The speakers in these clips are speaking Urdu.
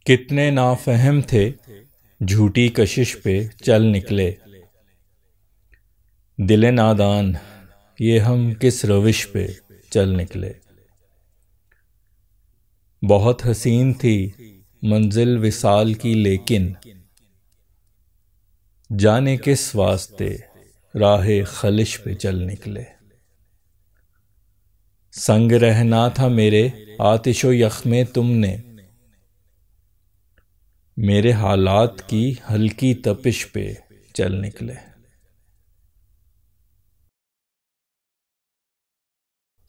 کتنے نافہم تھے جھوٹی کشش پہ چل نکلے، دل نادان یہ ہم کس روش پہ چل نکلے۔ بہت حسین تھی منزل وصال کی لیکن جانے کس واسطے راہ خلش پہ چل نکلے۔ سنگ رہنا تھا میرے آتش و یخ میں تم نے، میرے حالات کی ہلکی تپش پہ چل نکلے۔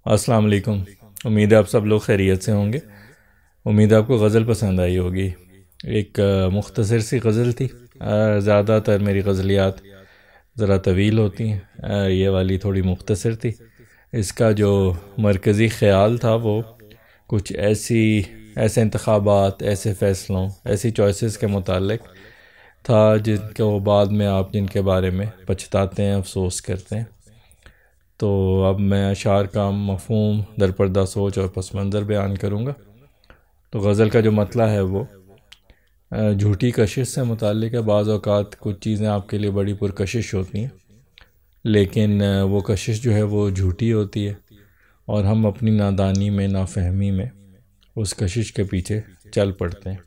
السلام علیکم، امید ہے آپ سب لوگ خیریت سے ہوں گے۔ امید ہے آپ کو غزل پسند آئی ہوگی۔ ایک مختصر سی غزل تھی، زیادہ تر میری غزلیات ذرا طویل ہوتی ہیں، یہ والی تھوڑی مختصر تھی۔ اس کا جو مرکزی خیال تھا وہ کچھ ایسے انتخابات، ایسے فیصلوں، ایسی چوائسز کے متعلق تھا جن کو بعد میں آپ جن کے بارے میں پچھتاتے ہیں، افسوس کرتے ہیں۔ تو اب میں اشعار کا مفہوم، درپردہ سوچ اور پس منظر بیان کروں گا۔ تو غزل کا جو مطلع ہے وہ جھوٹی کشش سے متعلق ہے۔ بعض اوقات کچھ چیزیں آپ کے لیے بڑی پرکشش ہوتی ہیں، لیکن وہ کشش جو ہے وہ جھوٹی ہوتی ہے، اور ہم اپنی نادانی میں، نافہمی میں اس کشش کے پیچھے چل پڑتے ہیں،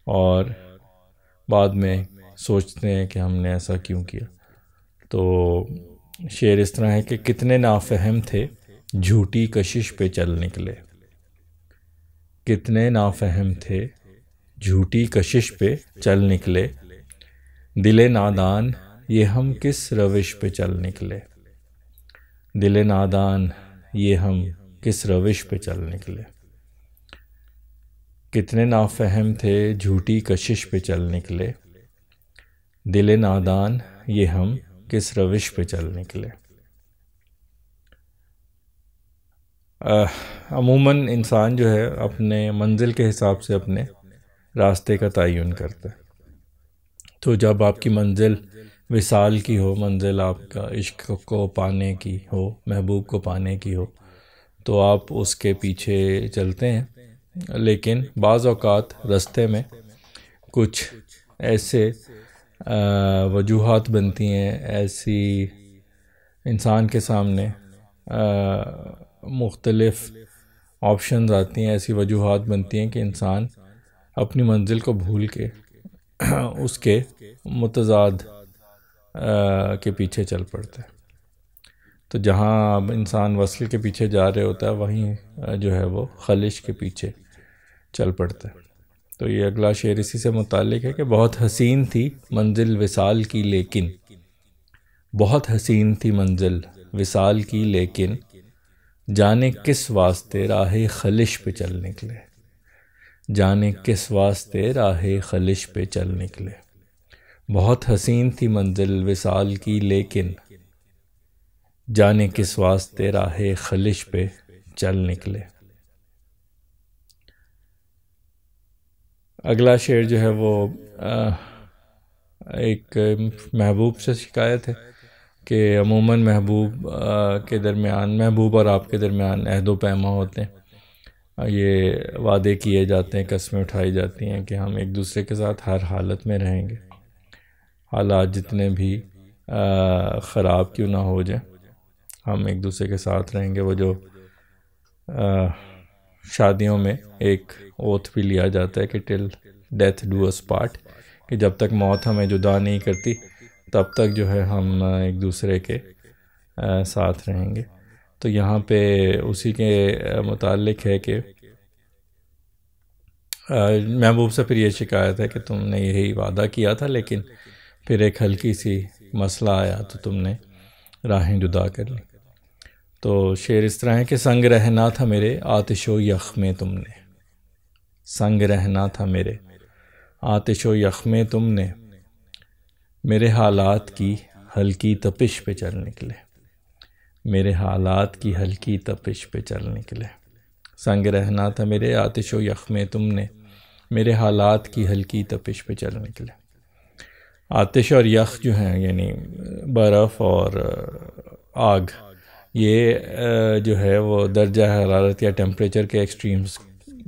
اور بعد میں سوچتے ہیں کہ ہم نے ایسا کیوں کیا۔ تو شعر اس طرح ہے کہ کتنے نافہم تھے جھوٹی کشش پہ چل نکلے، کتنے نافہم تھے جھوٹی کشش پہ چل نکلے، دل نادان یہ ہم کس روش پہ چل نکلے، دل نادان یہ ہم کس روش پہ چل نکلے۔ کتنے نافہم تھے جھوٹی کشش پہ چل نکلے، دل نادان یہ ہم کس روش پہ چل نکلے۔ عموماً انسان جو ہے اپنے منزل کے حساب سے اپنے راستے کا تعین کرتا ہے۔ تو جب آپ کی منزل وصال کی ہو، منزل آپ کا عشق کو پانے کی ہو، محبوب کو پانے کی ہو، تو آپ اس کے پیچھے چلتے ہیں، لیکن بعض اوقات راستے میں کچھ ایسے وجوہات بنتی ہیں، ایسی انسان کے سامنے مختلف آپشنز آتی ہیں، ایسی وجوہات بنتی ہیں کہ انسان اپنی منزل کو بھول کے اس کے متضاد کے پیچھے چل پڑتا ہے۔ تو جہاں انسان وصل کے پیچھے جا رہے ہوتا ہے، وہیں جو ہے وہ خلش کے پیچھے چل پڑتا ہے۔ تو یہ اگلا شعر اسی سے متعلق ہے کہ بہت حسین تھی منزل وصال کی لیکن، بہت حسین تھی منزل وصال کی لیکن جانے کس واسطے راہ خلش پہ چل نکلے، جانے کس واسطے راہ خلش پہ چل نکلے۔ بہت حسین تھی منزل وصال کی لیکن جانے کس واسطے راہ خلش پہ چل نکلے۔ اگلا شعر جو ہے وہ ایک محبوب سے شکایت ہے کہ عموماً محبوب کے درمیان، محبوب اور آپ کے درمیان عہد و پیما ہوتے ہیں، یہ وعدے کیے جاتے ہیں، قسمیں اٹھائی جاتی ہیں کہ ہم ایک دوسرے کے ساتھ ہر حالت میں رہیں گے، حالات جتنے بھی خراب کیوں نہ ہو جائیں، ہم ایک دوسرے کے ساتھ رہیں گے۔ وہ جو شادیوں میں ایک اوتھ بھی لیا جاتا ہے کہ ٹل ڈیتھ ڈو اس پارٹ، کہ جب تک موت ہمیں جدا نہیں کرتی تب تک جو ہے ہم ایک دوسرے کے ساتھ رہیں گے۔ تو یہاں پہ اسی کے متعلق ہے کہ محبوب سے پھر یہ شکایت ہے کہ تم نے یہی وعدہ کیا تھا، لیکن پھر ایک ہلکی سی مسئلہ آیا تو تم نے راہیں جدا کر لی۔ تو شعر اس طرح ہے کہ سنگ رہنا تھا میرے آتش و یخ میں تم نے، سنگ رہنا تھا میرے آتش و یخ میں تم نے، میرے حالات کی ہلکی تپش پہ چل نکلے، میرے حالات کی ہلکی تپش پہ چل نکلے۔ سنگ رہنا تھا میرے آتش و یخ میں تم نے، میرے حالات کی ہلکی تپش پہ چل نکلے۔ آتش اور یخ جو ہیں، یعنی برف اور آگ، یہ جو ہے وہ درجہ حرارت یا ٹیمپریچر کے ایکسٹریمز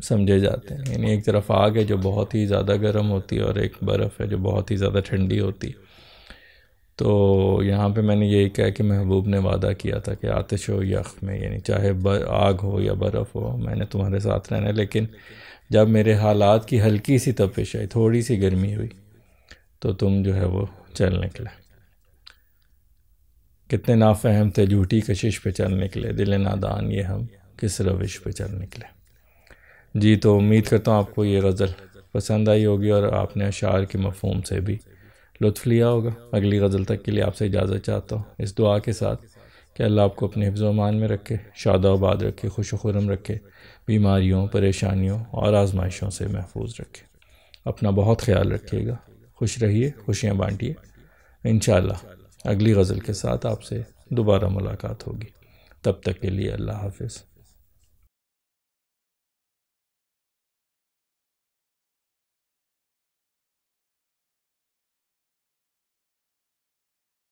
سمجھے جاتے ہیں. یعنی ایک طرف آگ ہے جو بہت ہی زیادہ گرم ہوتی ہے اور ایک برف ہے جو بہت ہی زیادہ ٹھنڈی ہوتی. تو یہاں پہ میں نے یہی کہا کہ محبوب نے وعدہ کیا تھا کہ آتش و یخ میں، یعنی چاہے آگ ہو یا برف ہو، میں نے تمہارے ساتھ رہنا ہے. لیکن جب میرے حالات کی ہلکی سی تپش آئی، تھوڑی سی گرمی ہوئی، تو تم جو ہے وہ چل نکلے. کتنے نافہم تھے، جھوٹی کشش پہ چل نکلے، دل نادان یہ ہم کس روش پہ چل نکلے. جی تو امید کرتا ہوں آپ کو یہ غزل پسند آئی ہوگی اور آپ نے اشعار کے مفہوم سے بھی لطف لیا ہوگا. اگلی غزل تک کے لیے آپ سے اجازت چاہتا ہوں، اس دعا کے ساتھ کہ اللہ آپ کو اپنے حفظ و امان میں رکھے، شاد و آباد رکھے، خوش و خرم رکھے، بیماریوں، پریشانیوں اور آزمائشوں سے محفوظ رکھے. اپنا بہت خیال رکھیے گا، خوش رہیے، خوشیاں بانٹیے. انشاءاللہ اگلی غزل کے ساتھ آپ سے دوبارہ ملاقات ہوگی. تب تک کے لیے اللہ حافظ.